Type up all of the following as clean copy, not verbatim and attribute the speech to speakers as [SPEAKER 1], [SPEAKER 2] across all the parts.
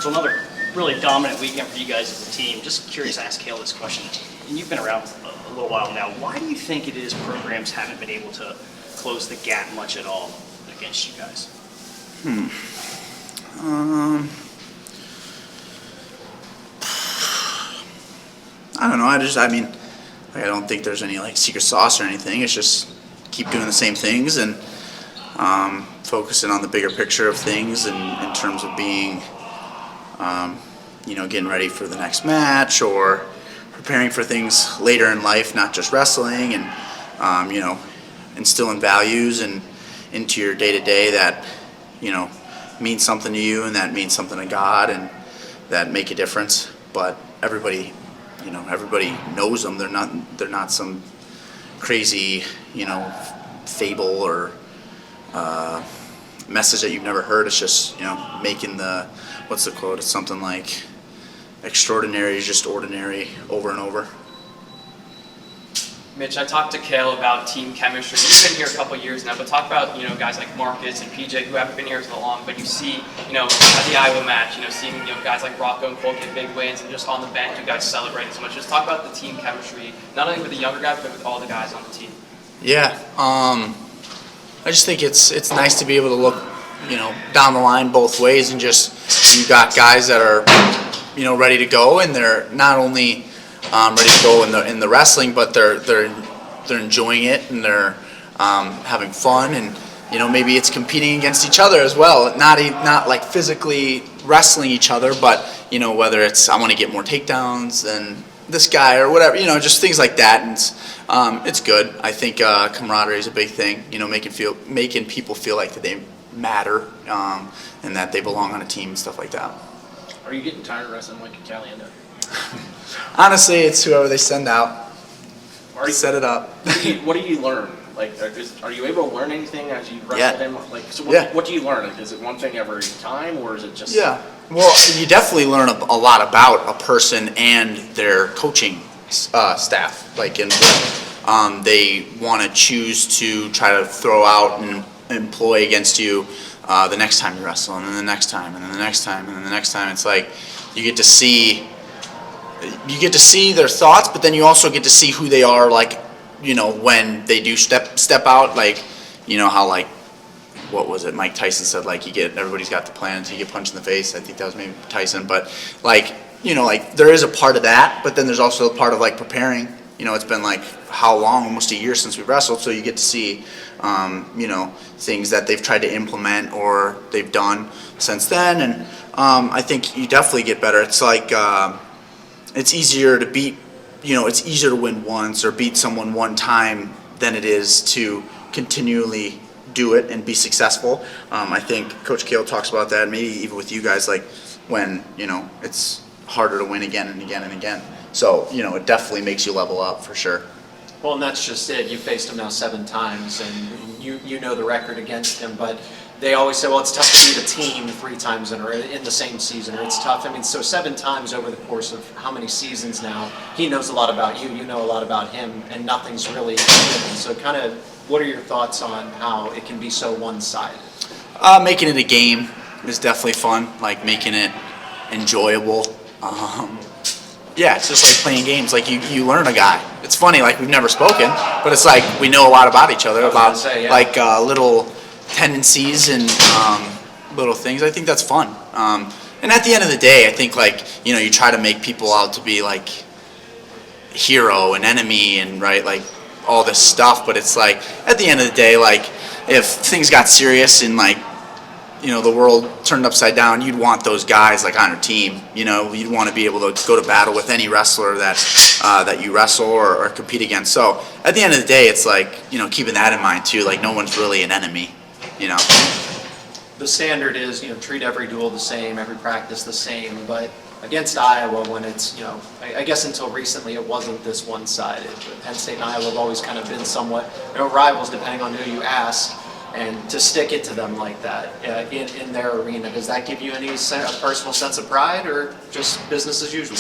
[SPEAKER 1] So another really dominant weekend for you guys as a team. Just curious to ask Cale this question. And you've been around a little while now. Why do you think it is programs haven't been able to close the gap much at all against you guys?
[SPEAKER 2] I don't know. I don't think there's any like secret sauce or anything. It's just keep doing the same things and focusing on the bigger picture of things, and in terms of being, getting ready for the next match or preparing for things later in life, not just wrestling, and instilling values and into your day to day that means something to you and that means something to God and that make a difference. But everybody knows them. They're not some crazy, fable or message that you've never heard. It's just, making what's the quote? It's something like, extraordinary is just ordinary over and over.
[SPEAKER 3] Mitch, I talked to Cale about team chemistry. You've been here a couple of years now, but talk about guys like Marcus and PJ who haven't been here so long, but you see at the Iowa match, seeing guys like Rocco and Cole get big wins, and just on the bench, you guys celebrating so much. Just talk about the team chemistry, not only with the younger guys, but with all the guys on the team.
[SPEAKER 2] Yeah, I just think it's nice to be able to look down the line both ways, and just you've got guys that are ready to go, and they're not only ready to go in the wrestling, but they're enjoying it, and they're having fun, and maybe it's competing against each other as well. Not like physically wrestling each other, but whether it's I want to get more takedowns than this guy or whatever, just things like that, and it's good. I think camaraderie is a big thing. Making people feel like that they matter, and that they belong on a team and stuff like that.
[SPEAKER 4] Are you getting tired of wrestling like a Caliendo?
[SPEAKER 2] Honestly, it's whoever they send out. Set it up.
[SPEAKER 4] What do you learn? Like, are you able to learn anything as you wrestle him? Like, so what do you learn? Like, is it one thing every time, or is it just?
[SPEAKER 2] Yeah. Well, you definitely learn a lot about a person and their coaching staff. Like, and what they want to choose to try to throw out and employ against you the next time you wrestle, and then the next time, and then the next time, and then the next time. It's like you get to see their thoughts, but then you also get to see who they are, like, when they do step out, like, how, like, what was it, Mike Tyson said, like, everybody's got the plan until you get punched in the face. I think that was maybe Tyson, but, like, like, there is a part of that, but then there's also a part of, like, preparing. It's been, like, how long? Almost a year since we wrestled, so you get to see, things that they've tried to implement or they've done since then, and I think you definitely get better. It's like, it's easier to beat, it's easier to win once or beat someone one time than it is to continually do it and be successful. I think Coach Cale talks about that, maybe even with you guys, like when, it's harder to win again and again and again. So, it definitely makes you level up for sure.
[SPEAKER 5] Well, and that's just it. You faced him now 7 times, and you know the record against him, but they always say, well, it's tough to beat a team 3 times in the same season, or it's tough. I mean, so 7 times over the course of how many seasons now, he knows a lot about you, you know a lot about him, and nothing's really given. So kind of, what are your thoughts on how it can be so one-sided?
[SPEAKER 2] Making it a game is definitely fun, like making it enjoyable. Yeah, it's just like playing games. Like you learn a guy. It's funny, like we've never spoken, but it's like we know a lot about each other, about like little tendencies and little things. I think that's fun. And at the end of the day, I think like you try to make people out to be like hero and enemy and like all this stuff. But it's like at the end of the day, like if things got serious and like the world turned upside down, you'd want those guys like on your team. You'd want to be able to go to battle with any wrestler that you wrestle or compete against. So at the end of the day, it's like keeping that in mind too. Like no one's really an enemy.
[SPEAKER 5] The standard is treat every duel the same, every practice the same. But against Iowa, when it's I guess until recently it wasn't this one-sided. But Penn State and Iowa have always kind of been somewhat rivals, depending on who you ask. And to stick it to them like that in their arena, does that give you any personal sense of pride, or just business as usual?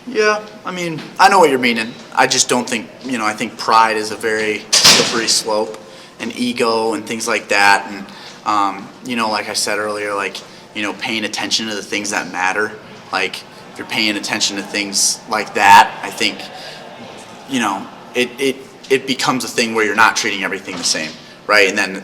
[SPEAKER 2] Yeah, I mean, I know what you're meaning. I just don't think, I think pride is a very slippery slope, and ego and things like that. And, like I said earlier, like paying attention to the things that matter. Like, if you're paying attention to things like that, I think, it becomes a thing where you're not treating everything the same, right? And then,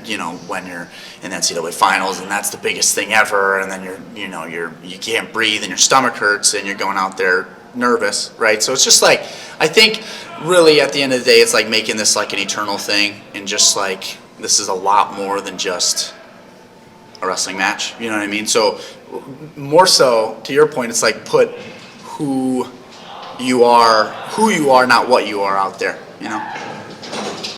[SPEAKER 2] when you're in the NCAA finals and that's the biggest thing ever, and then you can't breathe and your stomach hurts and you're going out there nervous, right? So it's just like, I think really at the end of the day, it's like making this like an eternal thing, and just like, this is a lot more than just a wrestling match, you know what I mean? So more so, to your point, it's like put who you are, not what you are out there,